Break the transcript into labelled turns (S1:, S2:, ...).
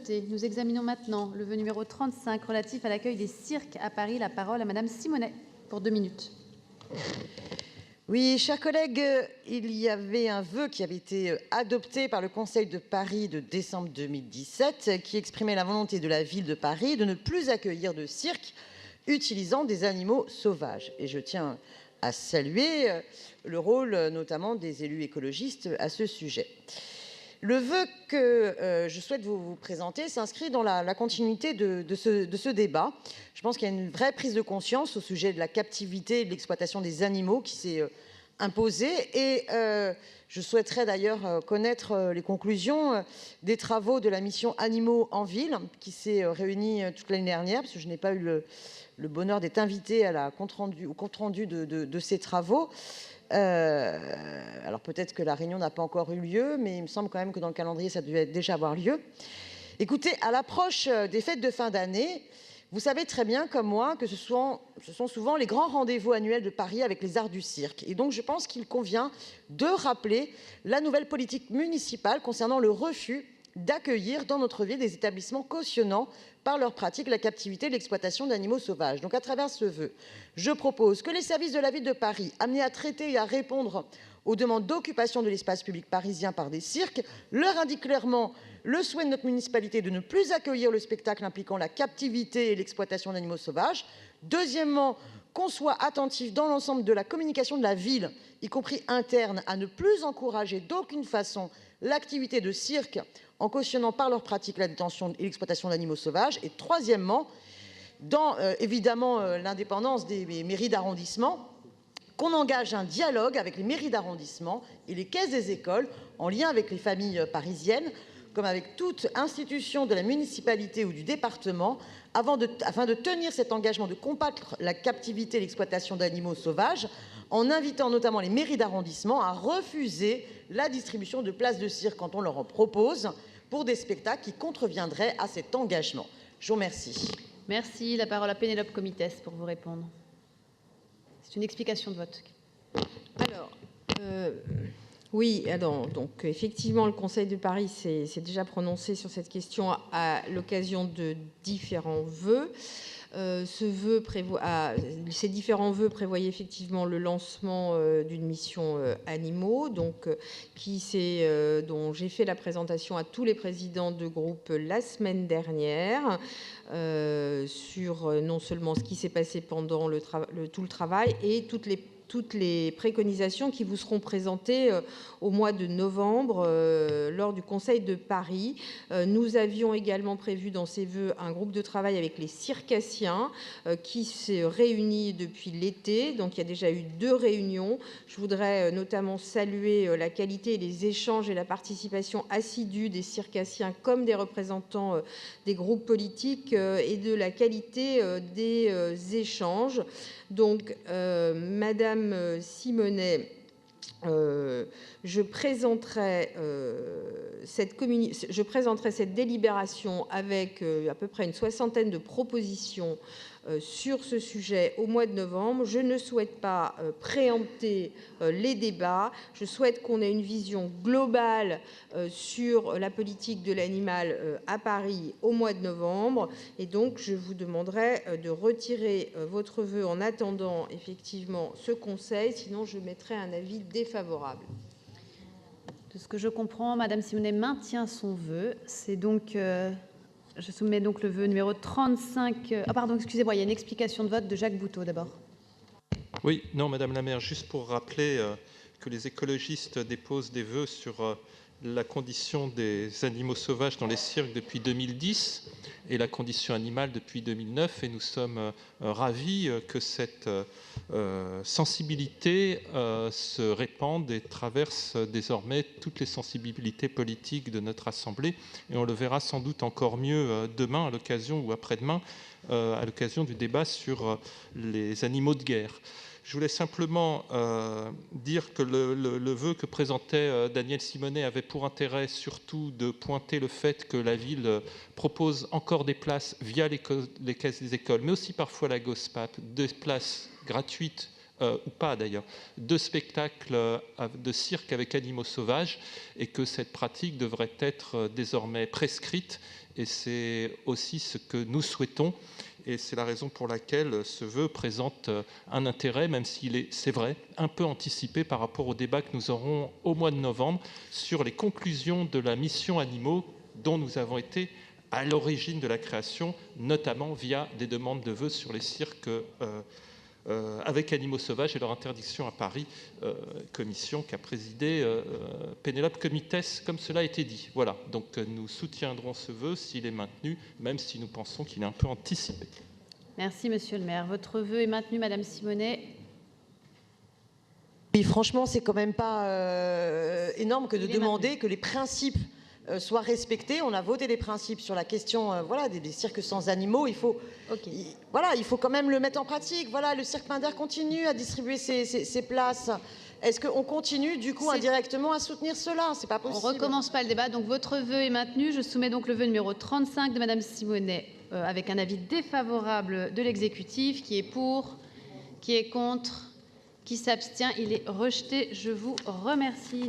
S1: adopté. Nous examinons maintenant le vœu numéro 35 relatif à l'accueil des cirques à Paris. La parole à Madame Simonet pour 2 minutes.
S2: Oui, chers collègues, il y avait un vœu qui avait été adopté par le Conseil de Paris de décembre 2017 qui exprimait la volonté de la ville de Paris de ne plus accueillir de cirque utilisant des animaux sauvages. Et je tiens à saluer le rôle notamment des élus écologistes à ce sujet. Le vœu que je souhaite vous présenter s'inscrit dans la continuité de ce débat. Je pense qu'il y a une vraie prise de conscience au sujet de la captivité et de l'exploitation des animaux qui s'est imposée. Et je souhaiterais d'ailleurs connaître les conclusions des travaux de la mission Animaux en ville qui s'est réunie toute l'année dernière, parce que je n'ai pas eu le bonheur d'être invitée au compte rendu de ces travaux. Alors peut-être que la réunion n'a pas encore eu lieu, mais il me semble quand même que dans le calendrier, ça devait déjà avoir lieu. Écoutez, à l'approche des fêtes de fin d'année, vous savez très bien comme moi que ce sont souvent les grands rendez-vous annuels de Paris avec les arts du cirque. Et donc je pense qu'il convient de rappeler la nouvelle politique municipale concernant le refus d'accueillir dans notre ville des établissements cautionnant par leur pratique la captivité et l'exploitation d'animaux sauvages. Donc à travers ce vœu, je propose que les services de la ville de Paris, amenés à traiter et à répondre aux demandes d'occupation de l'espace public parisien par des cirques, leur indiquent clairement le souhait de notre municipalité de ne plus accueillir le spectacle impliquant la captivité et l'exploitation d'animaux sauvages. Deuxièmement, qu'on soit attentif dans l'ensemble de la communication de la ville, y compris interne, à ne plus encourager d'aucune façon l'activité de cirque en cautionnant par leur pratique la détention et l'exploitation d'animaux sauvages. Et troisièmement, dans évidemment l'indépendance des mairies d'arrondissement, qu'on engage un dialogue avec les mairies d'arrondissement et les caisses des écoles en lien avec les familles parisiennes, comme avec toute institution de la municipalité ou du département, afin de tenir cet engagement de combattre la captivité et l'exploitation d'animaux sauvages, en invitant notamment les mairies d'arrondissement à refuser la distribution de places de cirque quand on leur en propose pour des spectacles qui contreviendraient à cet engagement. Je vous remercie.
S1: Merci. La parole à Pénélope Comitès pour vous répondre. C'est une explication de vote.
S3: Alors, oui, donc effectivement, le Conseil de Paris s'est déjà prononcé sur cette question à l'occasion de différents vœux. Ces différents vœux prévoyaient effectivement le lancement d'une mission animaux, donc dont j'ai fait la présentation à tous les présidents de groupe la semaine dernière, sur non seulement ce qui s'est passé pendant tout le travail et toutes les préconisations qui vous seront présentées au mois de novembre lors du Conseil de Paris. Nous avions également prévu dans ces vœux un groupe de travail avec les circassiens qui s'est réuni depuis l'été. Donc il y a déjà eu 2 réunions. Je voudrais notamment saluer la qualité et les échanges et la participation assidue des circassiens comme des représentants des groupes politiques et de la qualité des échanges. Donc, Madame Simonet, je présenterai cette délibération avec à peu près une 60aine de propositions sur ce sujet au mois de novembre. Je ne souhaite pas préempter les débats. Je souhaite qu'on ait une vision globale sur la politique de l'animal à Paris au mois de novembre. Et donc, je vous demanderai de retirer votre vœu en attendant effectivement ce conseil. Sinon, je mettrai un avis défavorable.
S1: De ce que je comprends, Madame Simonet maintient son vœu. C'est donc... Je soumets donc le vœu numéro 35. Ah pardon, excusez-moi, il y a une explication de vote de Jacques Boutot d'abord.
S4: Oui, non, Madame la maire, juste pour rappeler que les écologistes déposent des vœux sur la condition des animaux sauvages dans les cirques depuis 2010 et la condition animale depuis 2009. Et nous sommes ravis que cette sensibilité se répande et traverse désormais toutes les sensibilités politiques de notre Assemblée. Et on le verra sans doute encore mieux demain à l'occasion ou après-demain à l'occasion du débat sur les animaux de guerre. Je voulais simplement dire que le vœu que présentait Daniel Simonet avait pour intérêt surtout de pointer le fait que la ville propose encore des places via les caisses des écoles, mais aussi parfois la GOSPAP, des places gratuites ou pas d'ailleurs, de spectacles de cirque avec animaux sauvages et que cette pratique devrait être désormais prescrite. Et c'est aussi ce que nous souhaitons. Et c'est la raison pour laquelle ce vœu présente un intérêt, même s'il est, c'est vrai, un peu anticipé par rapport au débat que nous aurons au mois de novembre sur les conclusions de la mission animaux dont nous avons été à l'origine de la création, notamment via des demandes de vœux sur les cirques avec animaux sauvages et leur interdiction à Paris, commission qu'a présidée Pénélope Comitès, comme cela a été dit. Voilà, donc nous soutiendrons ce vœu s'il est maintenu, même si nous pensons qu'il est un peu anticipé.
S1: Merci, monsieur le maire. Votre vœu est maintenu, madame Simonet.
S2: Oui, franchement, c'est quand même pas énorme que de demander que les principes soient respectés. On a voté des principes sur la question voilà, des cirques sans animaux. Il faut, voilà, il faut quand même le mettre en pratique. Voilà, le cirque Pinder continue à distribuer ses places. Est-ce qu'on continue, du coup, indirectement à soutenir cela? C'est pas possible.
S1: On ne recommence pas le débat. Donc, votre vœu est maintenu. Je soumets donc le vœu numéro 35 de madame Simonet avec un avis défavorable de l'exécutif. Qui est pour? Qui est contre? Qui s'abstient? Il est rejeté. Je vous remercie.